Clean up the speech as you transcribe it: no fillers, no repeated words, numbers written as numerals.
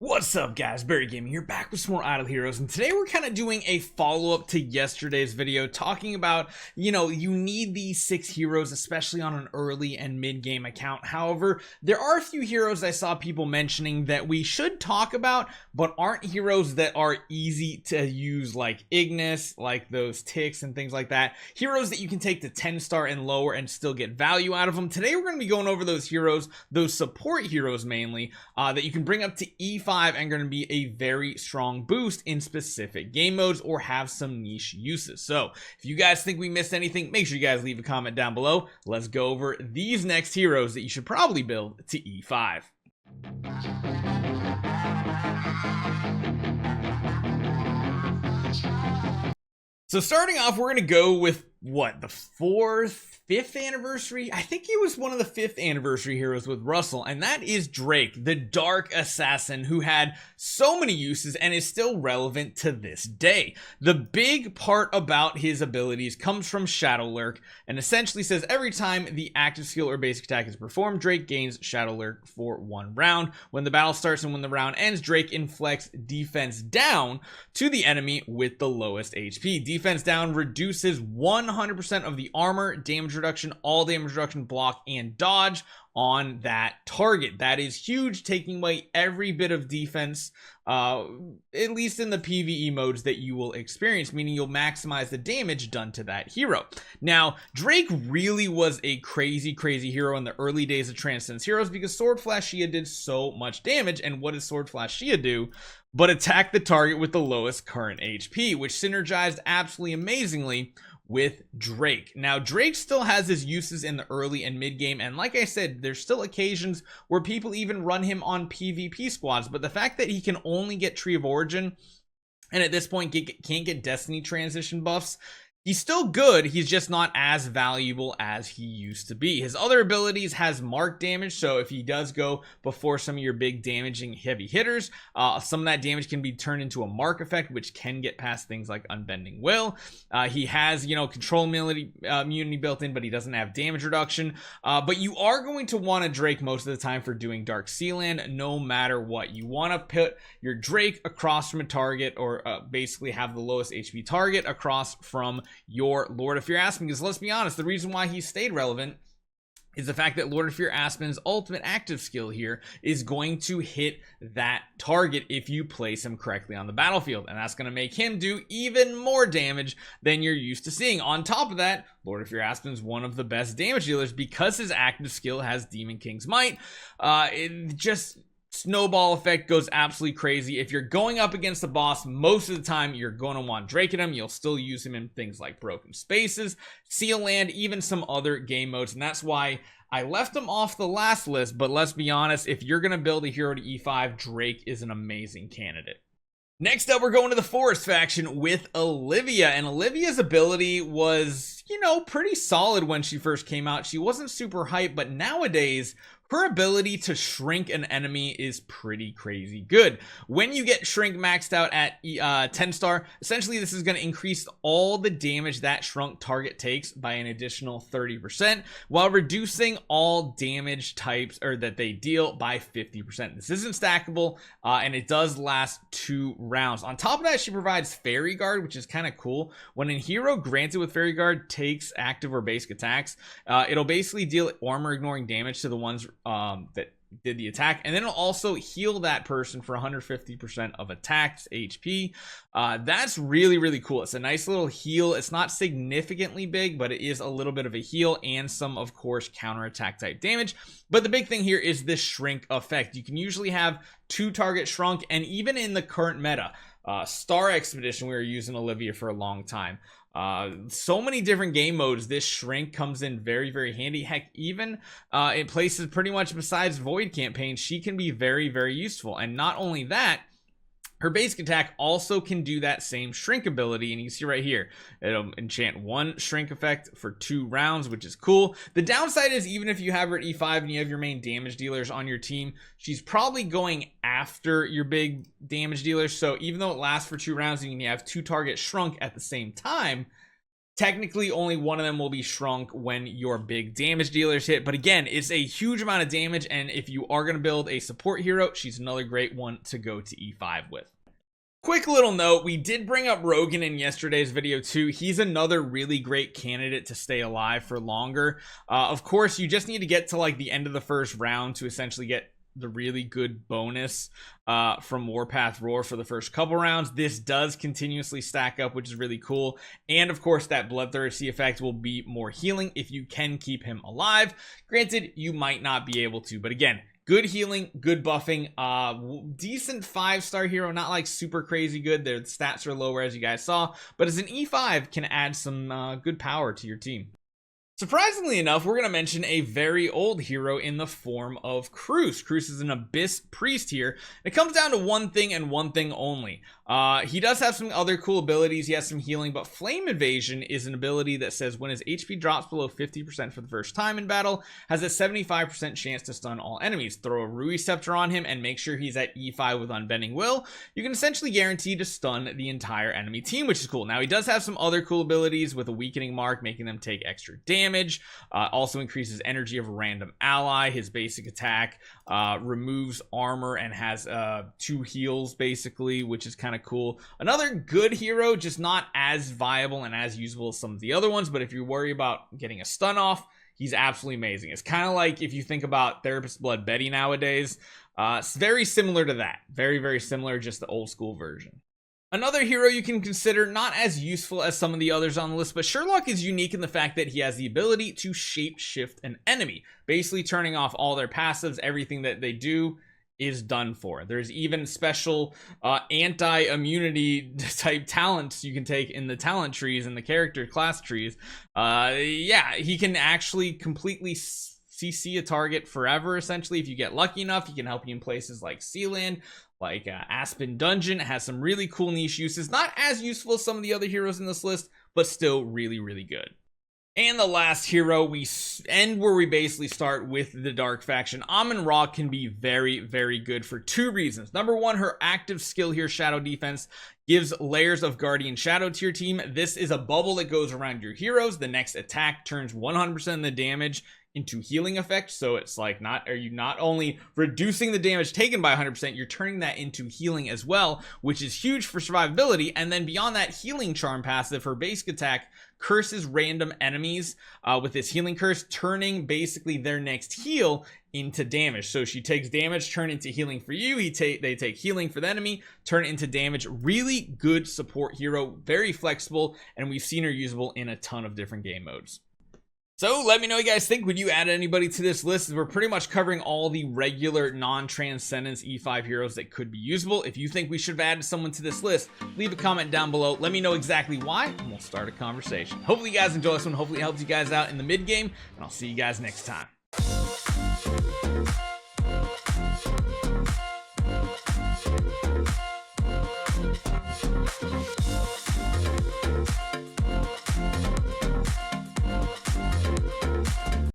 What's up guys, Barry Gaming here, back with some more Idle Heroes, and today we're kind of doing a follow-up to yesterday's video talking about, you need these 6 heroes, especially on an early and mid-game account. However, there are a few heroes I saw people mentioning that we should talk about, but aren't heroes that are easy to use, like Ignis, like those ticks and things like that. Heroes that you can take to 10-star and lower and still get value out of them. Today we're going to be going over those heroes, those support heroes mainly, that you can bring up to E5 and going to be a very strong boost in specific game modes or have some niche uses. So if you guys think we missed anything, make sure you guys leave a comment down below. Let's go over these next heroes that you should probably build to E5. So starting off, we're going to go with what, the 5th anniversary? I think he was one of the 5th anniversary heroes with Russell, and that is Drake, the Dark Assassin, who had so many uses and is still relevant to this day. The big part about his abilities comes from Shadow Lurk, and essentially says every time the active skill or basic attack is performed, Drake gains Shadow Lurk for 1 round. When the battle starts and when the round ends, Drake inflicts defense down to the enemy with the lowest HP. Defense down reduces 100% of the armor, damage reduction, all damage reduction, block, and dodge on that target. That is huge, taking away every bit of defense, at least in the PvE modes that you will experience, meaning you'll maximize the damage done to that hero. Now, Drake really was a crazy hero in the early days of Transcendence Heroes because Sword Flash Shia did so much damage, and what does Sword Flash Shia do? But attack the target with the lowest current HP, which synergized absolutely amazingly with Drake. Now, Drake still has his uses in the early and mid game, and like I said, there's still occasions where people even run him on PvP squads, but the fact that he can only get Tree of Origin and at this point can't get Destiny transition buffs, he's still good, he's just not as valuable as he used to be. His other abilities has mark damage, so if he does go before some of your big damaging heavy hitters, some of that damage can be turned into a mark effect, which can get past things like Unbending Will. He has, control immunity built in, but he doesn't have damage reduction. But you are going to want a Drake most of the time for doing Dark Sealand, no matter what. You want to put your Drake across from a target, or basically have the lowest HP target across from your Lord of Fear Aspen, because let's be honest, the reason why he stayed relevant is the fact that Lord of Fear Aspen's ultimate active skill here is going to hit that target if you place him correctly on the battlefield, and that's going to make him do even more damage than you're used to seeing. On top of that, Lord of Fear Aspen's one of the best damage dealers because his active skill has Demon King's Might. It just snowball effect goes absolutely crazy. If you're going up against the boss, most of the time you're going to want Drake in him. You'll still use him in things like Broken Spaces, Seal Land, even some other game modes, and that's why I left him off the last list. But let's be honest, if you're going to build a hero to E5, Drake is an amazing candidate. Next up, we're going to the Forest faction with Olivia, and Olivia's ability was, pretty solid when she first came out. She wasn't super hyped, but nowadays her ability to shrink an enemy is pretty crazy good. When you get shrink maxed out at 10-star, essentially this is going to increase all the damage that shrunk target takes by an additional 30%, while reducing all damage types or that they deal by 50%. This isn't stackable, and it does last 2 rounds. On top of that, she provides Fairy Guard, which is kind of cool. When a hero granted with Fairy Guard takes active or basic attacks, it'll basically deal armor ignoring damage to the ones that did the attack, and then it'll also heal that person for 150% of attacked HP. That's really cool. It's a nice little heal. It's not significantly big, but it is a little bit of a heal and some, of course, counter attack type damage. But the big thing here is this shrink effect. You can usually have 2 targets shrunk, and even in the current meta, Star Expedition, we were using Olivia for a long time. So many different game modes, this shrink comes in very handy. Heck, even in places pretty much besides Void Campaign, she can be very useful. And not only that, her basic attack also can do that same shrink ability, and you can see right here, it'll enchant 1 shrink effect for 2 rounds, which is cool. The downside is, even if you have her at E5 and you have your main damage dealers on your team, she's probably going after your big damage dealers. So even though it lasts for 2 rounds and you have 2 targets shrunk at the same time, Technically, only one of them will be shrunk when your big damage dealers hit. But again, it's a huge amount of damage. And if you are going to build a support hero, she's another great one to go to E5 with. Quick little note, we did bring up Rogan in yesterday's video too. He's another really great candidate to stay alive for longer. Of course, you just need to get to like the end of the first round to essentially get the really good bonus from Warpath Roar for the first couple rounds. This does continuously stack up, which is really cool. And of course, that Bloodthirsty effect will be more healing if you can keep him alive. Granted, you might not be able to, but again, good healing, good buffing, decent 5-star hero, not like super crazy good. Their stats are lower as you guys saw, but as an E5 can add some good power to your team. Surprisingly enough, we're going to mention a very old hero in the form of Cruz. Cruz is an Abyss Priest here. It comes down to one thing and one thing only. He does have some other cool abilities. He has some healing, but Flame Invasion is an ability that says when his HP drops below 50% for the first time in battle, has a 75% chance to stun all enemies. Throw a Rui Scepter on him and make sure he's at E5 with Unbending Will. You can essentially guarantee to stun the entire enemy team, which is cool. Now, he does have some other cool abilities with a Weakening Mark, making them take extra damage. Also increases energy of a random ally. His basic attack removes armor and has 2 heals basically, which is kind of cool. Another good hero, just not as viable and as usable as some of the other ones, but if you worry about getting a stun off, he's absolutely amazing. It's kind of like if you think about Therapist Blood Betty nowadays. It's very similar to that. Very, very similar, just the old school version. Another hero you can consider, not as useful as some of the others on the list, but Sherlock is unique in the fact that he has the ability to shape shift an enemy, basically turning off all their passives. Everything that they do is done for. There's even special anti-immunity type talents you can take in the talent trees and the character class trees. Yeah, he can actually completely CC a target forever, essentially. If you get lucky enough, he can help you in places like Sealand, like Aspen Dungeon. It has some really cool niche uses. Not as useful as some of the other heroes in this list, but still really, really good. And the last hero, we end where we basically start with the Dark Faction. Amun-Ra can be very, very good for 2 reasons. Number 1, her active skill here, Shadow Defense, gives layers of Guardian Shadow to your team. This is a bubble that goes around your heroes. The next attack turns 100% of the damage into healing effect. So it's like, are you not only reducing the damage taken by 100%, you're turning that into healing as well, which is huge for survivability. And then beyond that, Healing Charm passive, her basic attack curses random enemies with this healing curse, turning basically their next heal into damage. So she takes damage, turn into healing for you. They take healing for the enemy, turn it into damage. Really good support hero, very flexible, and we've seen her usable in a ton of different game modes. So let me know what you guys think. Would you add anybody to this list? We're pretty much covering all the regular non-Transcendence E5 heroes that could be usable. If you think we should have added someone to this list, leave a comment down below. Let me know exactly why, and we'll start a conversation. Hopefully you guys enjoy this one. Hopefully it helps you guys out in the mid game, and I'll see you guys next time.